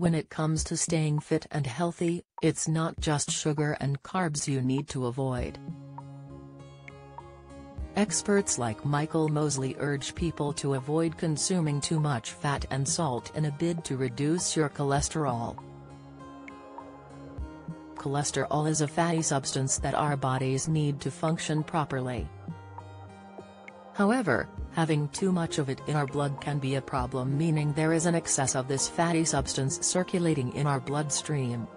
When it comes to staying fit and healthy, it's not just sugar and carbs you need to avoid. Experts like Michael Mosley urge people to avoid consuming too much fat and salt in a bid to reduce your cholesterol. Cholesterol is a fatty substance that our bodies need to function properly. However, having too much of it in our blood can be a problem, meaning there is an excess of this fatty substance circulating in our bloodstream.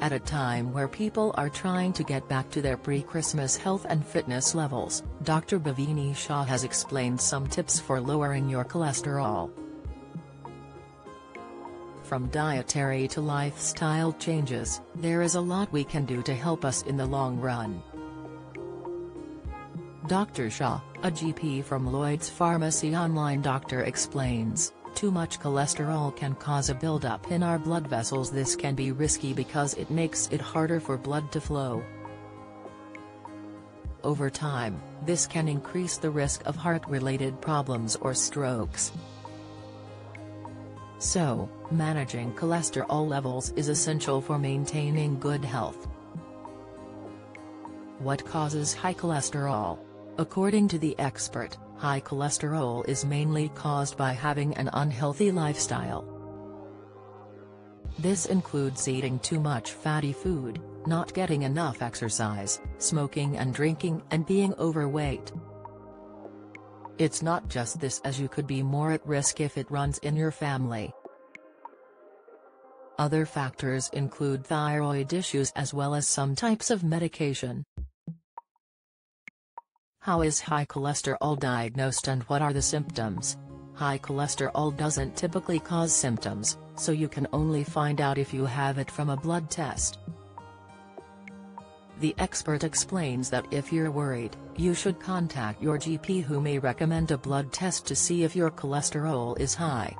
At a time where people are trying to get back to their pre-Christmas health and fitness levels, Dr. Bhavini Shah has explained some tips for lowering your cholesterol. From dietary to lifestyle changes, there is a lot we can do to help us in the long run. Dr. Shah, a GP from Lloyd's Pharmacy Online doctor, explains, too much cholesterol can cause a buildup in our blood vessels. This can be risky because it makes it harder for blood to flow. Over time, this can increase the risk of heart-related problems or strokes. So, managing cholesterol levels is essential for maintaining good health. What causes high cholesterol? According to the expert, high cholesterol is mainly caused by having an unhealthy lifestyle. This includes eating too much fatty food, not getting enough exercise, smoking and drinking, and being overweight. It's not just this, as you could be more at risk if it runs in your family. Other factors include thyroid issues as well as some types of medication. How is high cholesterol diagnosed and what are the symptoms? High cholesterol doesn't typically cause symptoms, so you can only find out if you have it from a blood test. The expert explains that if you're worried, you should contact your GP, who may recommend a blood test to see if your cholesterol is high.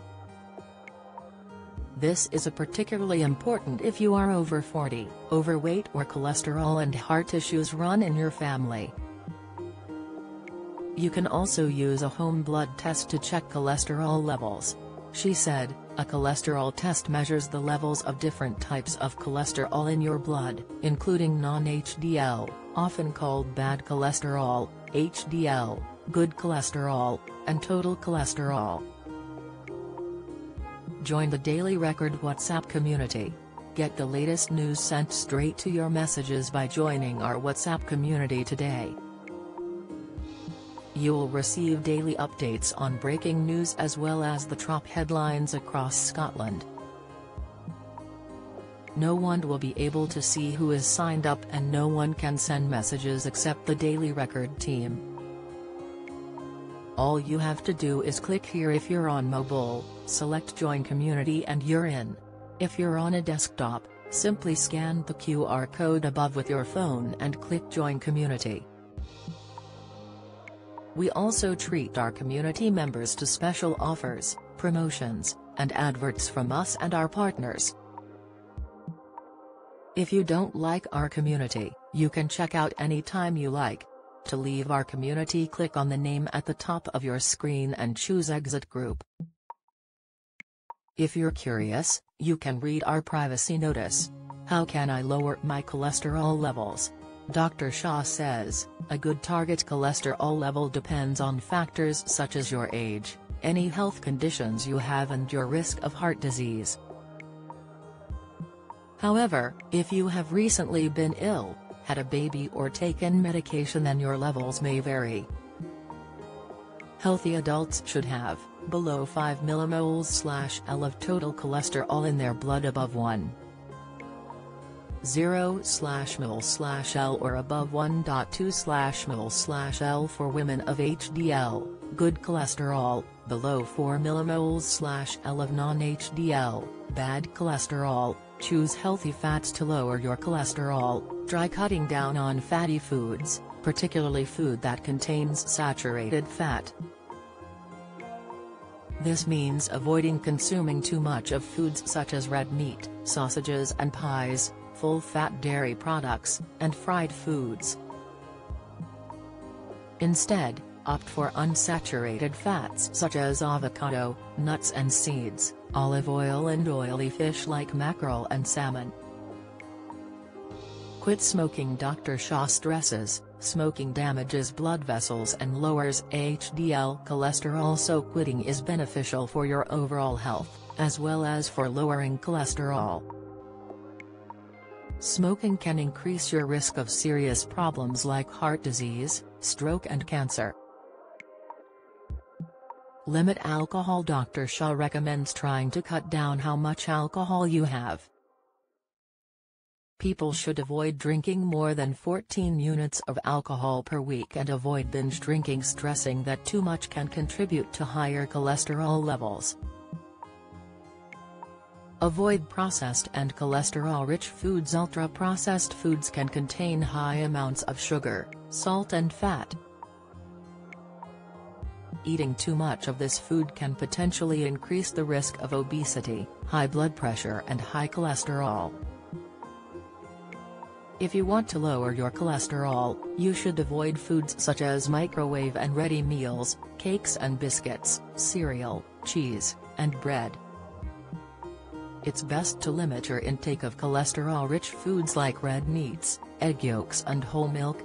This is particularly important if you are over 40, overweight, or cholesterol and heart issues run in your family. You can also use a home blood test to check cholesterol levels. She said, a cholesterol test measures the levels of different types of cholesterol in your blood, including non-HDL, often called bad cholesterol, HDL, good cholesterol, and total cholesterol. Join the Daily Record WhatsApp community. Get the latest news sent straight to your messages by joining our WhatsApp community today. You'll receive daily updates on breaking news as well as the top headlines across Scotland. No one will be able to see who is signed up, and no one can send messages except the Daily Record team. All you have to do is click here if you're on mobile, select Join Community and you're in. If you're on a desktop, simply scan the QR code above with your phone and click Join Community. We also treat our community members to special offers, promotions, and adverts from us and our partners. If you don't like our community, you can check out anytime you like. To leave our community, click on the name at the top of your screen and choose Exit Group. If you're curious, you can read our privacy notice. How can I lower my cholesterol levels? Dr. Shah says, a good target cholesterol level depends on factors such as your age, any health conditions you have, and your risk of heart disease. However, if you have recently been ill, had a baby, or taken medication, then your levels may vary. Healthy adults should have below 5 mmol/L of total cholesterol in their blood, above 1.0 mmol/L or above 1.2 mmol/L for women of HDL, good cholesterol, below 4 mmol/L of non-HDL, bad cholesterol. Choose healthy fats to lower your cholesterol. Try cutting down on fatty foods, particularly food that contains saturated fat. This means avoiding consuming too much of foods such as red meat, sausages and pies, full-fat dairy products, and fried foods. Instead, opt for unsaturated fats such as avocado, nuts and seeds, olive oil and oily fish like mackerel and salmon. Quit smoking. Dr. Shah stresses, smoking damages blood vessels and lowers HDL cholesterol, so quitting is beneficial for your overall health, as well as for lowering cholesterol. Smoking can increase your risk of serious problems like heart disease, stroke and cancer. Limit alcohol. Dr. Shah recommends trying to cut down how much alcohol you have. People should avoid drinking more than 14 units of alcohol per week and avoid binge drinking, stressing that too much can contribute to higher cholesterol levels. Avoid processed and cholesterol-rich foods. Ultra-processed foods can contain high amounts of sugar, salt and fat. Eating too much of this food can potentially increase the risk of obesity, high blood pressure and high cholesterol. If you want to lower your cholesterol, you should avoid foods such as microwave and ready meals, cakes and biscuits, cereal, cheese, and bread. It's best to limit your intake of cholesterol-rich foods like red meats, egg yolks and whole milk.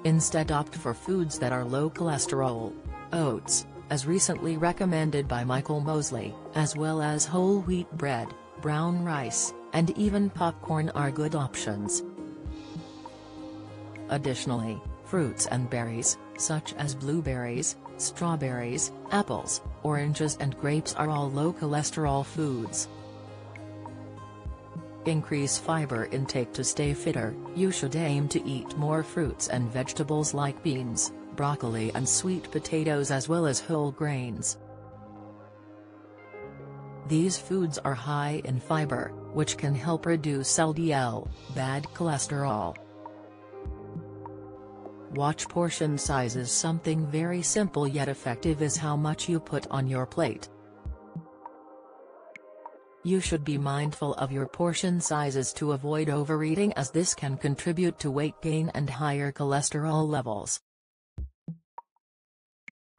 Instead, opt for foods that are low cholesterol. Oats, as recently recommended by Michael Mosley, as well as whole wheat bread, brown rice, and even popcorn are good options. Additionally, fruits and berries, such as blueberries, strawberries, apples, oranges and grapes are all low cholesterol foods. Increase fiber intake. To stay fitter, you should aim to eat more fruits and vegetables like beans, broccoli and sweet potatoes, as well as whole grains. These foods are high in fiber, which can help reduce LDL, bad cholesterol. Watch portion sizes. Something very simple yet effective is how much you put on your plate. You should be mindful of your portion sizes to avoid overeating, as this can contribute to weight gain and higher cholesterol levels.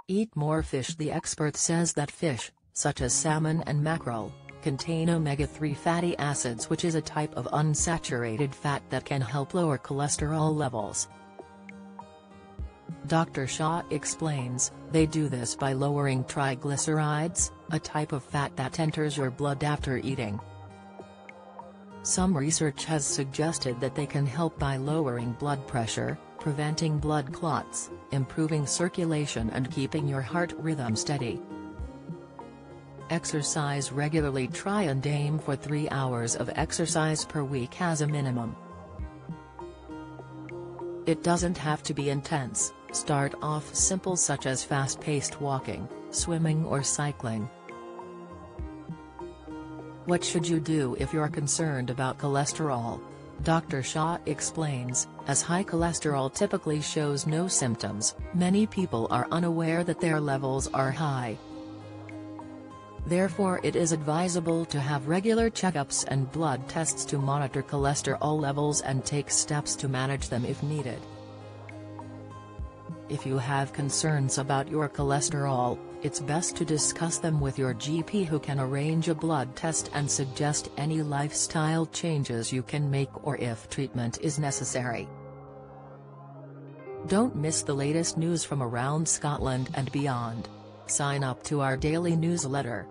Eat more fish. The expert says that fish, such as salmon and mackerel, contain omega-3 fatty acids, which is a type of unsaturated fat that can help lower cholesterol levels. Dr. Shah explains, they do this by lowering triglycerides, a type of fat that enters your blood after eating. Some research has suggested that they can help by lowering blood pressure, preventing blood clots, improving circulation and keeping your heart rhythm steady. Exercise regularly. Try and aim for 3 hours of exercise per week as a minimum. It doesn't have to be intense. Start off simple, such as fast-paced walking, swimming or cycling. What should you do if you're concerned about cholesterol? Dr. Shah explains, as high cholesterol typically shows no symptoms, many people are unaware that their levels are high. Therefore, it is advisable to have regular checkups and blood tests to monitor cholesterol levels and take steps to manage them if needed. If you have concerns about your cholesterol, it's best to discuss them with your GP, who can arrange a blood test and suggest any lifestyle changes you can make or if treatment is necessary. Don't miss the latest news from around Scotland and beyond. Sign up to our daily newsletter.